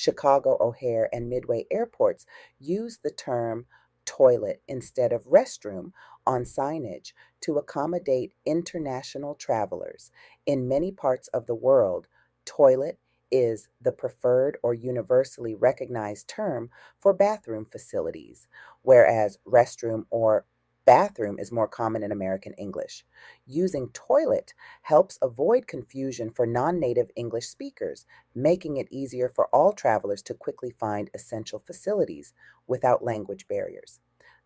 Chicago O'Hare and Midway airports use the term toilet instead of restroom on signage to accommodate international travelers. In many parts of the world, toilet is the preferred or universally recognized term for bathroom facilities, whereas restroom or bathroom is more common in American English. Using toilet helps avoid confusion for non native English speakers, making it easier for all travelers to quickly find essential facilities without language barriers.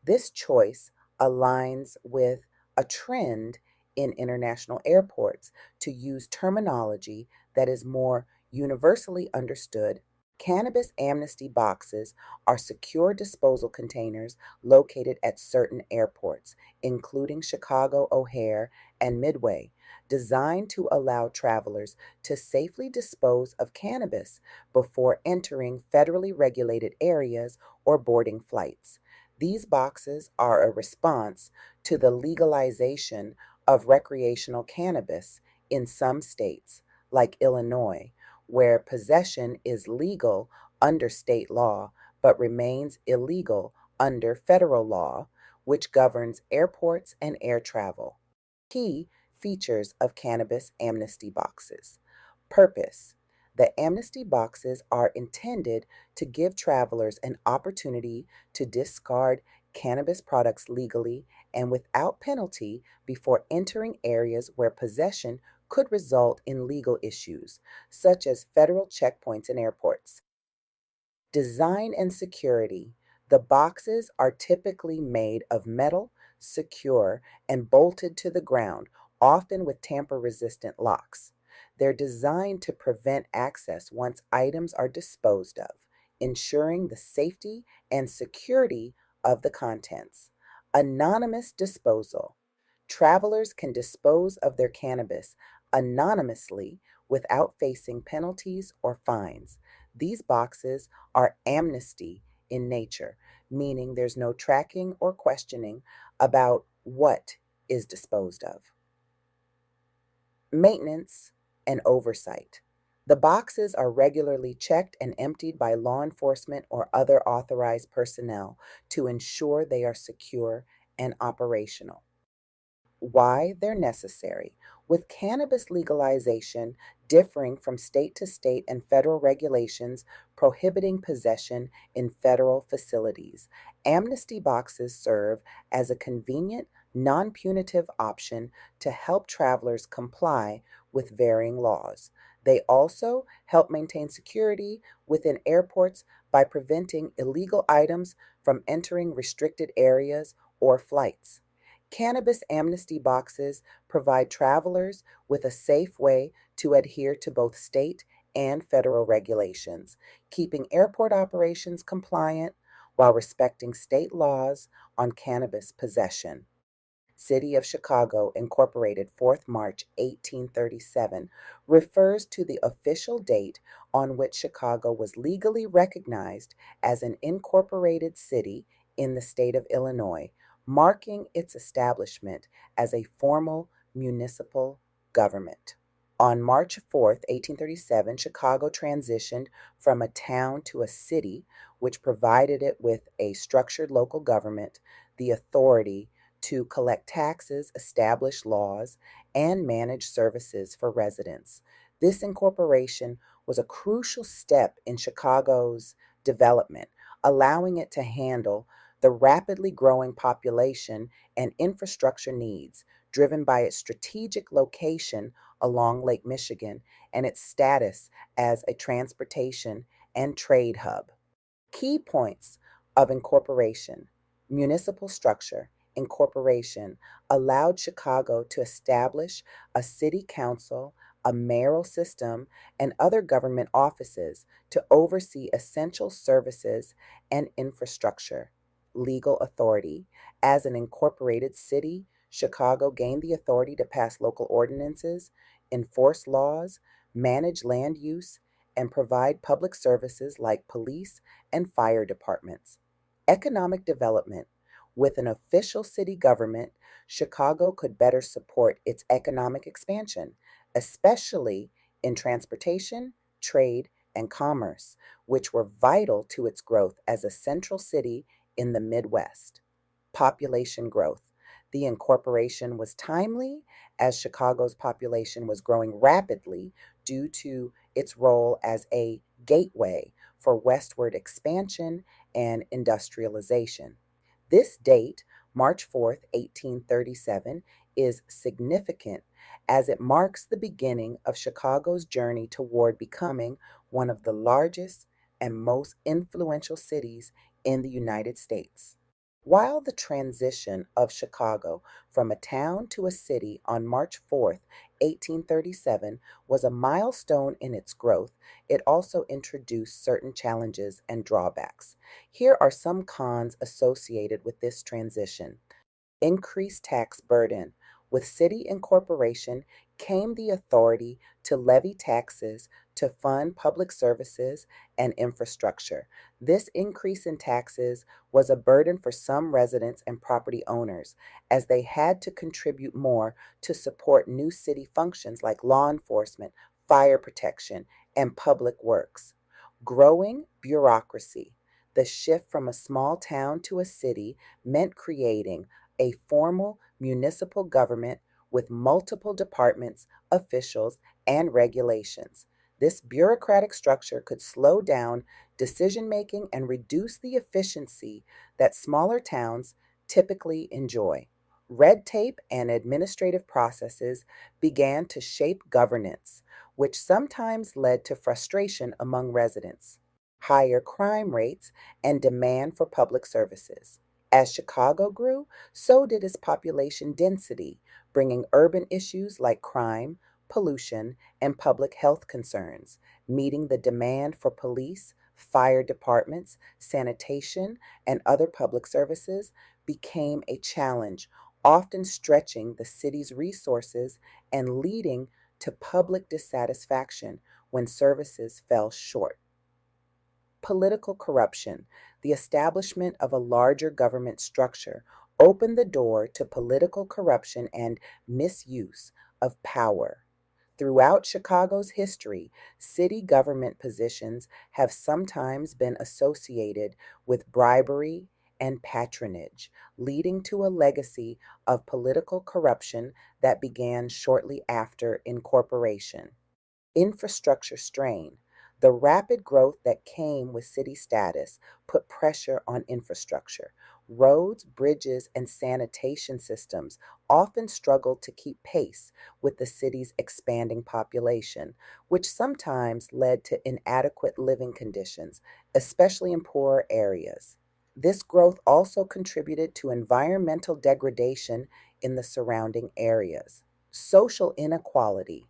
This choice aligns with a trend in international airports to use terminology that is more universally understood. Cannabis Amnesty boxes are secure disposal containers located at certain airports, including Chicago O'Hare and Midway, designed to allow travelers to safely dispose of cannabis before entering federally regulated areas or boarding flights. These boxes are a response to the legalization of recreational cannabis in some states, like Illinois, where possession is legal under state law but remains illegal under federal law, which governs airports and air travel. Key features of cannabis amnesty boxes. Purpose: the amnesty boxes are intended to give travelers an opportunity to discard cannabis products legally and without penalty before entering areas where possession could result in legal issues, such as federal checkpoints and airports. Design and security. The boxes are typically made of metal, secure, and bolted to the ground, often with tamper resistant locks. They're designed to prevent access once items are disposed of, ensuring the safety and security of the contents. Anonymous disposal. Travelers can dispose of their cannabis anonymously without facing penalties or fines. These boxes are amnesty in nature, meaning there's no tracking or questioning about what is disposed of. Maintenance and oversight. The boxes are regularly checked and emptied by law enforcement or other authorized personnel to ensure they are secure and operational. Why they're necessary. With cannabis legalization differing from state to state and federal regulations prohibiting possession in federal facilities, amnesty boxes serve as a convenient, non punitive option to help travelers comply with varying laws. They also help maintain security within airports by preventing illegal items from entering restricted areas or flights. Cannabis amnesty boxes provide travelers with a safe way to adhere to both state and federal regulations, keeping airport operations compliant while respecting state laws on cannabis possession. City of Chicago, Incorporated, 4th March 1837, refers to the official date on which Chicago was legally recognized as an incorporated city in the state of Illinois, marking its establishment as a formal municipal government. On March 4th, 1837, Chicago transitioned from a town to a city, which provided it with a structured local government, the authority to collect taxes, establish laws, and manage services for residents. This incorporation was a crucial step in Chicago's development, allowing it to handle the rapidly growing population and infrastructure needs driven by its strategic location along Lake Michigan and its status as a transportation and trade hub. Key points of incorporation. Municipal structure. Incorporation allowed Chicago to establish a city council, a mayoral system, and other government offices to oversee essential services and infrastructure. Legal authority. As an incorporated city, Chicago gained the authority to pass local ordinances, enforce laws, manage land use, and provide public services like police and fire departments. Economic development. With an official city government, Chicago could better support its economic expansion, especially in transportation, trade, and commerce, which were vital to its growth as a central city in the Midwest. Population growth. The incorporation was timely as Chicago's population was growing rapidly due to its role as a gateway for westward expansion and industrialization. This date, March 4th, 1837, is significant as it marks the beginning of Chicago's journey toward becoming one of the largest and most influential cities in the United States. While the transition of Chicago from a town to a city on March 4th, 1837, was a milestone in its growth, it also introduced certain challenges and drawbacks. Here are some cons associated with this transition. Increased tax burden. With city incorporation came the authority to levy taxes to fund public services and infrastructure. This increase in taxes was a burden for some residents and property owners, as they had to contribute more to support new city functions like law enforcement, fire protection, and public works. Growing bureaucracy. The shift from a small town to a city meant creating a formal municipal government with multiple departments, officials, and regulations. This bureaucratic structure could slow down decision making and reduce the efficiency that smaller towns typically enjoy. Red tape and administrative processes began to shape governance, which sometimes led to frustration among residents. Higher crime rates and demand for public services. As Chicago grew, so did its population density, bringing urban issues like crime, pollution, and public health concerns. Meeting the demand for police, fire departments, sanitation, and other public services became a challenge, often stretching the city's resources and leading to public dissatisfaction when services fell short. Political corruption. The establishment of a larger government structure opened the door to political corruption and misuse of power. Throughout Chicago's history, city government positions have sometimes been associated with bribery and patronage, leading to a legacy of political corruption that began shortly after incorporation. Infrastructure strain. The rapid growth that came with city status put pressure on infrastructure. Roads, bridges, and sanitation systems often struggled to keep pace with the city's expanding population, which sometimes led to inadequate living conditions, especially in poorer areas. This growth also contributed to environmental degradation in the surrounding areas. Social inequality.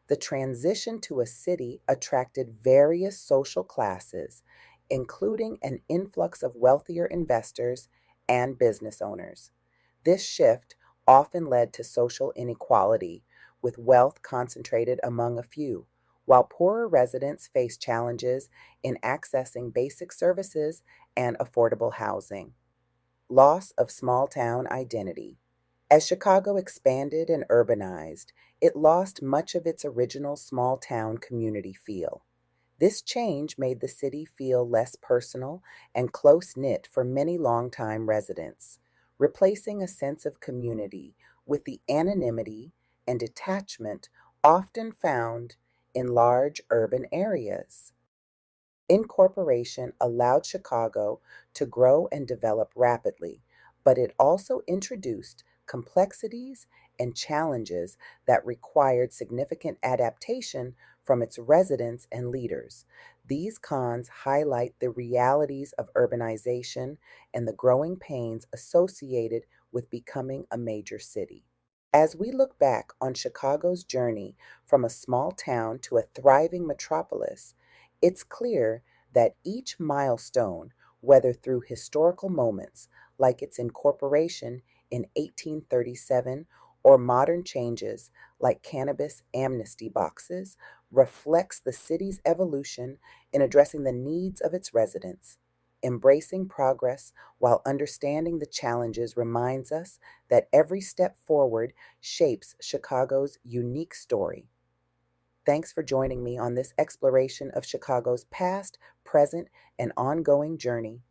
The transition to a city attracted various social classes, including an influx of wealthier investors and business owners. This shift often led to social inequality, with wealth concentrated among a few, while poorer residents faced challenges in accessing basic services and affordable housing. Loss of small town identity. As Chicago expanded and urbanized, it lost much of its original small town community feel. This change made the city feel less personal and close knit for many longtime residents, replacing a sense of community with the anonymity and detachment often found in large urban areas. Incorporation allowed Chicago to grow and develop rapidly, but it also introduced complexities and challenges that required significant adaptation from its residents and leaders. These cons highlight the realities of urbanization and the growing pains associated with becoming a major city. As we look back on Chicago's journey from a small town to a thriving metropolis, it's clear that each milestone, whether through historical moments like its incorporation in 1837 or modern changes like cannabis amnesty boxes, reflects the city's evolution in addressing the needs of its residents. Embracing progress while understanding the challenges reminds us that every step forward shapes Chicago's unique story. Thanks for joining me on this exploration of Chicago's past, present, and ongoing journey.